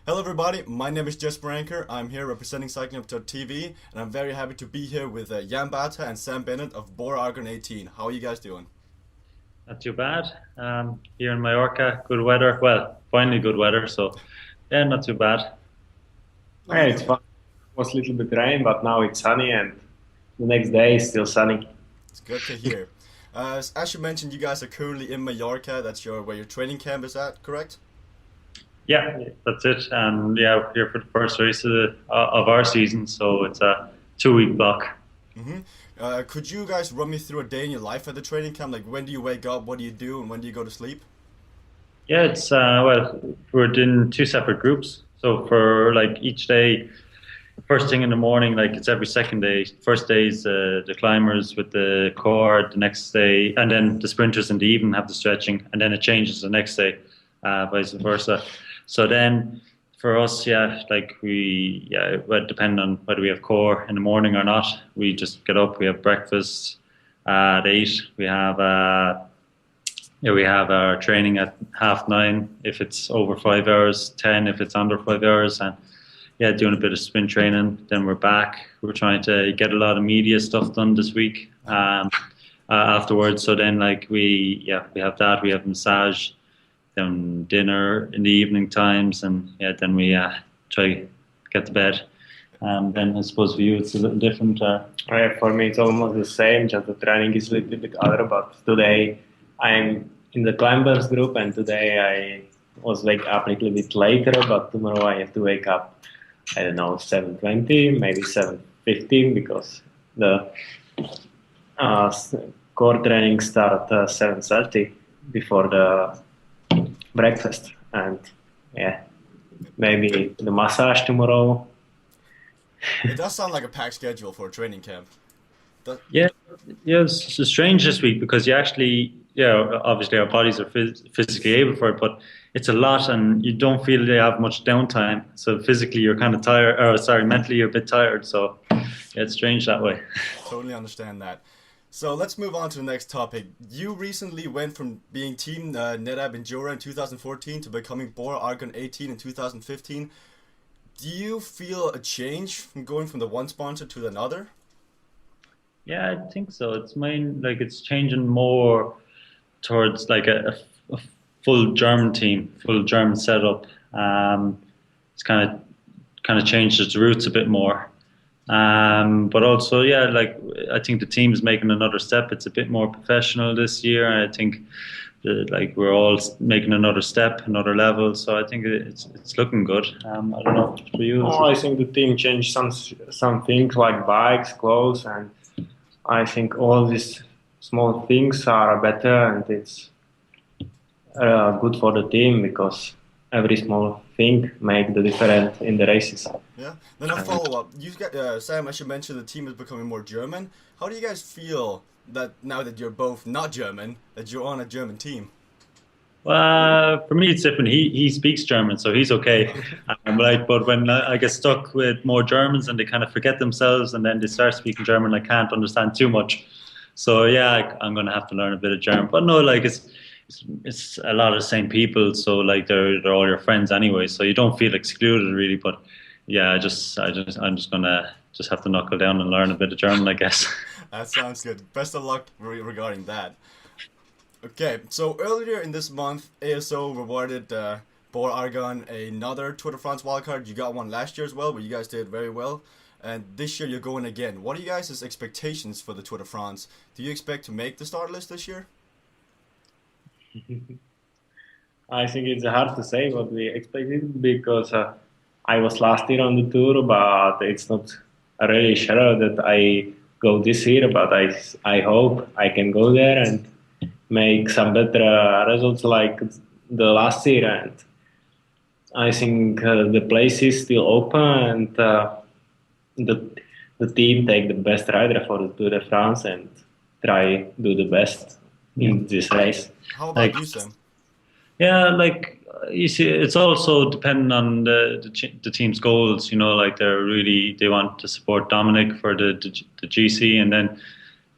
Hello everybody, my name is Jesper Anker. I'm here representing CyclingUp.tv and I'm very happy to be here with Barta and Sam Bennett of Bora Argon 18. How are you guys doing? Not too bad. Here in Mallorca, good weather. Well, finally good weather, so yeah, not too bad. Yeah, it's fun. It was a little bit rain, but now it's sunny, and the next day is still sunny. It's good to hear. As you mentioned, you guys are currently in Mallorca. That's where your training camp is at, correct? Yeah, that's it. And yeah, we're here for the first race of our season, so it's a 2 week block. hmm could you guys run me through a day in your life at the training camp? Like when do you wake up, what do you do, and when do you go to sleep? Yeah, it's well, we're in two separate groups. So for like each day, first thing in the morning, like it's every second day. First day is the climbers with the core. The next day, and then the sprinters in the evening have the stretching, and then it changes the next day, vice versa. So then for us, yeah, like well, depending on whether we have core in the morning or not, we just get up, we have breakfast at 8. We have our training at 9:30 if it's over 5 hours, 10 if it's under 5 hours, and yeah, doing a bit of sprint training. Then we're back. We're trying to get a lot of media stuff done this week afterwards. So then like we have that. We have massage, then dinner in the evening times, and yeah, then we try to get to bed. And then I suppose for you it's a little different. For me, it's almost the same, just the training is a little bit other. But today I'm in the climbers group, and today I was wake up a little bit later. But tomorrow I have to wake up, I don't know, 7:20, maybe 7:15, because the uh, core training start 7:30 before the breakfast, and yeah, maybe the massage tomorrow. It does sound like a packed schedule for a training camp. Yeah, yeah, it's strange this week because you actually, yeah, obviously our bodies are physically able for it, but it's a lot and you don't feel you have much downtime. So physically you're kind of tired, or sorry, mentally you're a bit tired. So yeah, it's strange that way. Totally understand that. So let's move on to the next topic. You recently went from being Team NetApp in Jura in 2014 to becoming Bora Argon 18 in 2015. Do you feel a change from going from the one sponsor to another? Yeah, I think so. It's changing more towards like a full German team, full German setup. It's kind of changed its roots a bit more. But also, yeah, like I think the team is making another step. It's a bit more professional this year. I think like we're all making another step, another level. So I think it's looking good. I don't know for you. Oh, I think the team changed some things like bikes, clothes, and I think all these small things are better, and it's good for the team because every small thing make the difference in the races. Yeah. Then a follow up. You got Sam. As you mentioned, the team is becoming more German. How do you guys feel that now that you're both not German, that you're on a German team? For me, it's different. He speaks German, so he's okay. But when I get stuck with more Germans and they kind of forget themselves and then they start speaking German, I can't understand too much. So yeah, I'm gonna have to learn a bit of German. But no, like it's a lot of the same people, so like they're all your friends anyway. So you don't feel excluded really. But yeah, I'm just gonna just have to knuckle down and learn a bit of German, I guess. That sounds good. Best of luck regarding that. Okay, so earlier in this month, ASO rewarded Bora Argon another Tour de France wildcard. You got one last year as well, but you guys did very well. And this year you're going again. What are you guys' expectations for the Tour de France? Do you expect to make the start list this year? I think it's hard to say what we expected because I was last year on the tour, but it's not really sure that I go this year. But I hope I can go there and make some better results like the last year. And I think the place is still open, and the team take the best rider for the Tour de France and try do the best in this race. How about Like you, Sam? yeah, like you see, it's also depending on the team's goals. You know, like they want to support Dominic for the GC, and then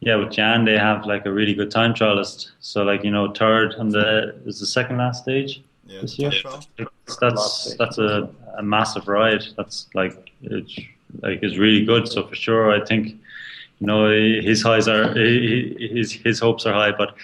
yeah, with Jan they have like a really good time trialist. So like third on the second last stage. Yeah, this the year. time trial. That's a massive ride. That's it's really good. So for sure, I think his highs are his hopes are high. But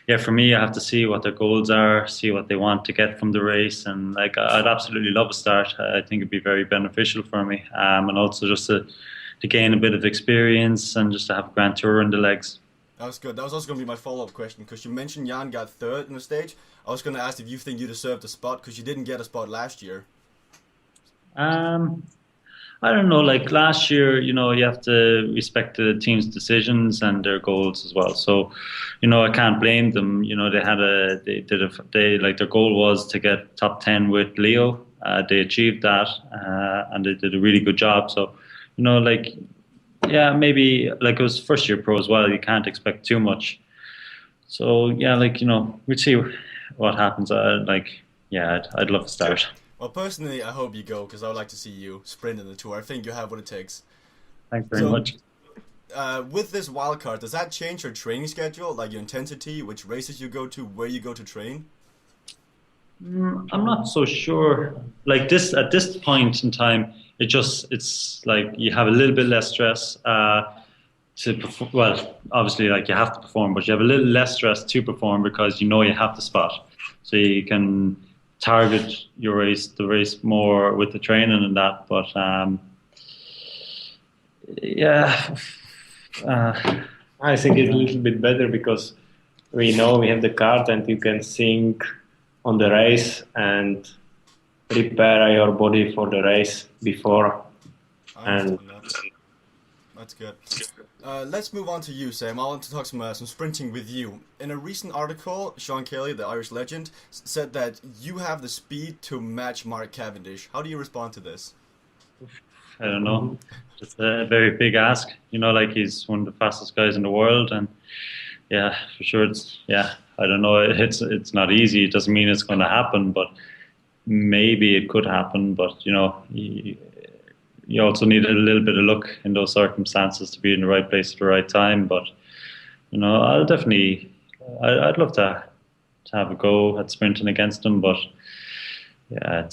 yeah, for me, I have to see what their goals are, see what they want to get from the race, and like I'd absolutely love a start. I think it'd be very beneficial for me, and also just to gain a bit of experience and just to have a grand tour in the legs. That was good. That was also going to be my follow-up question because you mentioned Jan got third in the stage. I was going to ask if you think you deserved a spot because you didn't get a spot last year. Um, I don't know. Like last year, you have to respect the team's decisions and their goals as well. So, I can't blame them. They like their goal was to get top 10 with Leo. They achieved that, and they did a really good job. So, like yeah, maybe like it was first year pro as well. You can't expect too much. So yeah, like we'd see what happens. Yeah, I'd love to start. Well, personally, I hope you go because I would like to see you sprint in the tour. I think you have what it takes. Thanks very So, much. with this wildcard, does that change your training schedule, like your intensity, which races you go to, where you go to train? I'm not so sure. Like this at this point in time, it's like you have a little bit less stress to perform. Well, obviously, like you have to perform, but you have a little less stress to perform because you have the spot, so you can target the race more with the training and that. But yeah, I think it's a little bit better because we know we have the card and you can think on the race and prepare your body for the race before. I understand that. That's good. Let's move on to you, Sam. I want to talk some sprinting with you. In a recent article, Sean Kelly, the Irish legend, said that you have the speed to match Mark Cavendish. How do you respond to this? I don't know. It's a very big ask. Like he's one of the fastest guys in the world, and yeah, for sure. I don't know. It's not easy. It doesn't mean it's going to happen, but maybe it could happen. But you also need a little bit of luck in those circumstances to be in the right place at the right time. But I'll definitely, I'd love to have a go at sprinting against him. But yeah,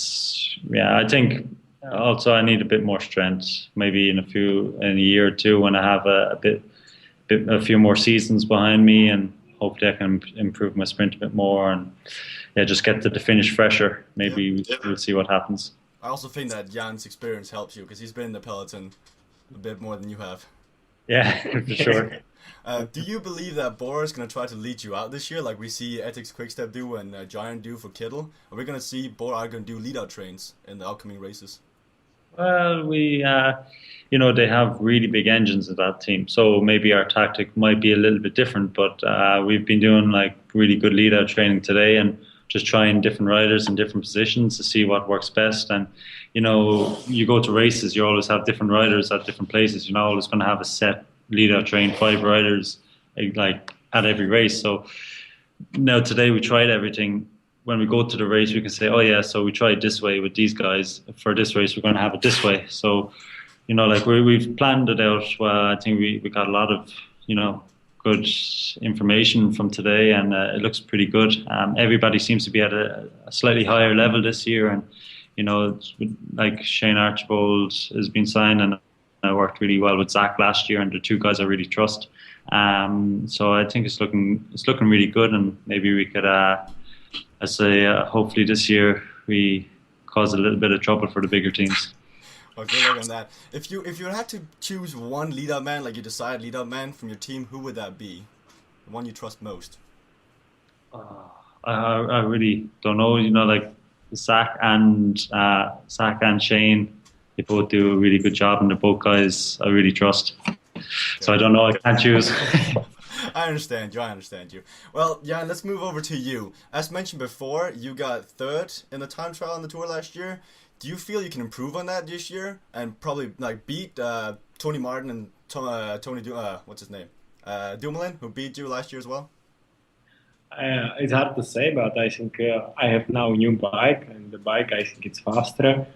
I think also I need a bit more strength. Maybe in a year or two when I have a few more seasons behind me, and hopefully I can improve my sprint a bit more and yeah, just get to the finish fresher. Maybe we'll see what happens. I also think that Jan's experience helps you because he's been in the peloton a bit more than you have. Yeah, for sure. Do you believe that Bora is going to try to lead you out this year, like we see Ethics Quickstep do and Giant do for Kittel? Are we going to see Bora Argon do lead-out trains in the upcoming races? Well, they have really big engines in that team, so maybe our tactic might be a little bit different. But we've been doing like really good lead-out training today, and just trying different riders in different positions to see what works best. And you go to races, you always have different riders at different places. You're not always going to have a set lead-out train 5 riders like at every race. So now today we tried everything. When we go to the race, we can say, oh yeah, so we tried this way with these guys. For this race, we're going to have it this way. So like we've planned it out. Well, I think we got a lot of good information from today, and it looks pretty good. Everybody seems to be at a slightly higher level this year, and like Shane Archibald has been signed, and I worked really well with Zach last year, and the 2 guys I really trust. So I think it's looking really good, and maybe we could, hopefully this year we cause a little bit of trouble for the bigger teams. Well, good luck on that. If you had to choose one lead-out man, like you decide lead-out man from your team, who would that be? The one you trust most? I really don't know. Like Zach and Shane, they both do a really good job, and they're both guys I really trust. Okay. So I don't know. I can't choose. I understand you. Well, yeah, let's move over to you. As mentioned before, you got 3rd in the time trial on the tour last year. Do you feel you can improve on that this year and probably like beat Tony Martin and what's his name, Dumoulin, who beat you last year as well? It's hard to say, but I think I have now a new bike, and the bike I think it's faster.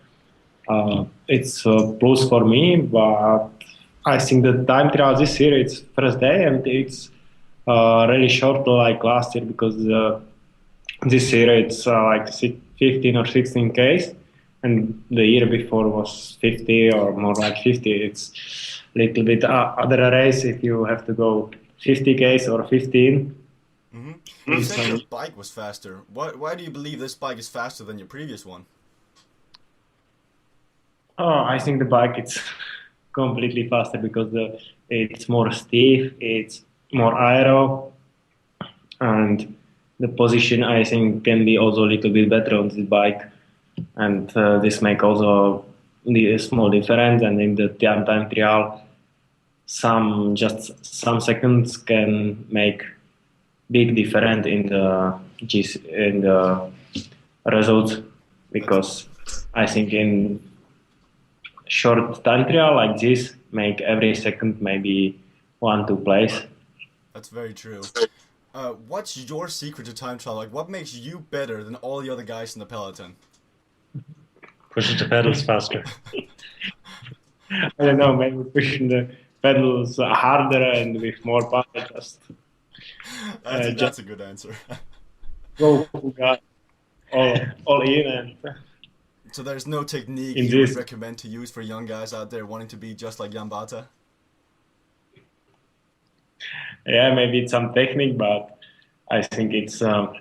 It's a plus for me, but I think the time trial this year it's first day and it's really short like last year because this year it's like 15 or 16 Ks, and the year before was 50 or more like 50. It's a little bit other race if you have to go 50 Ks or 15. Mm-hmm. You said your bike was faster. Why do you believe this bike is faster than your previous one? Oh, I think the bike it's completely faster because it's more stiff, it's more aero, and the position I think can be also a little bit better on this bike, and this make also the small difference. And in the time trial, some seconds can make big difference in the results, because I think in short time trial like this make every second maybe 1-2 place. That's very true. What's your secret to time trial? Like, what makes you better than all the other guys in the peloton? Pushing the pedals faster. I don't know, maybe pushing the pedals harder and with more power. I think that's a good answer. Go full guy, all in, and So there's no technique in you would this, recommend to use for young guys out there wanting to be just like Jan Barta? yeah, maybe it's some technique, but I think it's more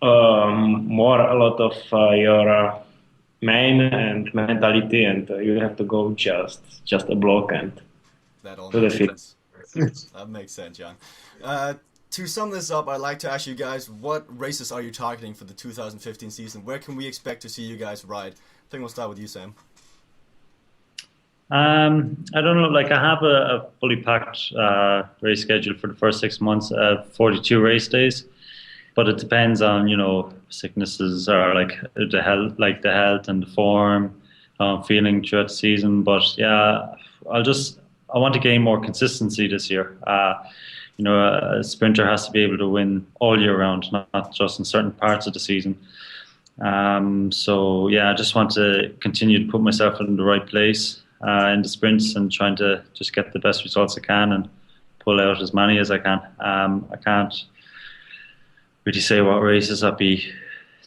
a lot of your main and mentality, and you have to go just a block and That all to the makes field. sense. That makes sense, Jan. To sum this up, I'd like to ask you guys, what races are you targeting for the 2015 season? Where can we expect to see you guys ride? I think we'll start with you, Sam. I don't know. Like I have a fully packed race schedule for the first 6 months, 42 race days, but it depends on sicknesses or like the health and the form, how I'm feeling throughout the season. But yeah, I want to gain more consistency this year. A sprinter has to be able to win all year round, not just in certain parts of the season. So yeah, I just want to continue to put myself in the right place in the sprints and trying to just get the best results I can and pull out as many as I can. I can't really say what races I'll be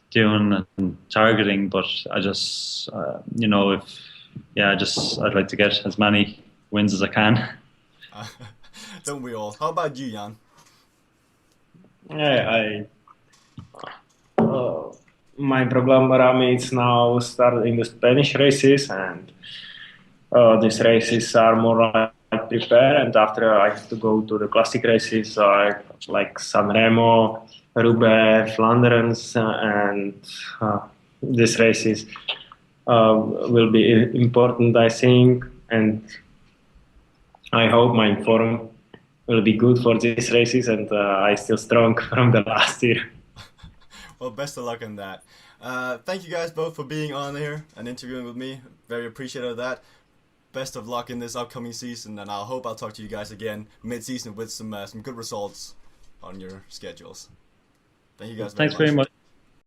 doing and targeting, but I just, I'd like to get as many wins as I can. Don't we all? How about you, Jan? Yeah, my program is now starting the Spanish races, and these races are more like prepare, and after I have to go to the classic races like Sanremo, Roubaix, Flanders, and these races will be important, I think, and I hope my form will be good for these races, and I still strong from the last year. Well, best of luck on that. Thank you guys both for being on here and interviewing with me. Very appreciative of that. Best of luck in this upcoming season, and I hope I'll talk to you guys again mid-season with some good results on your schedules. Thank you guys very much. Thanks very much.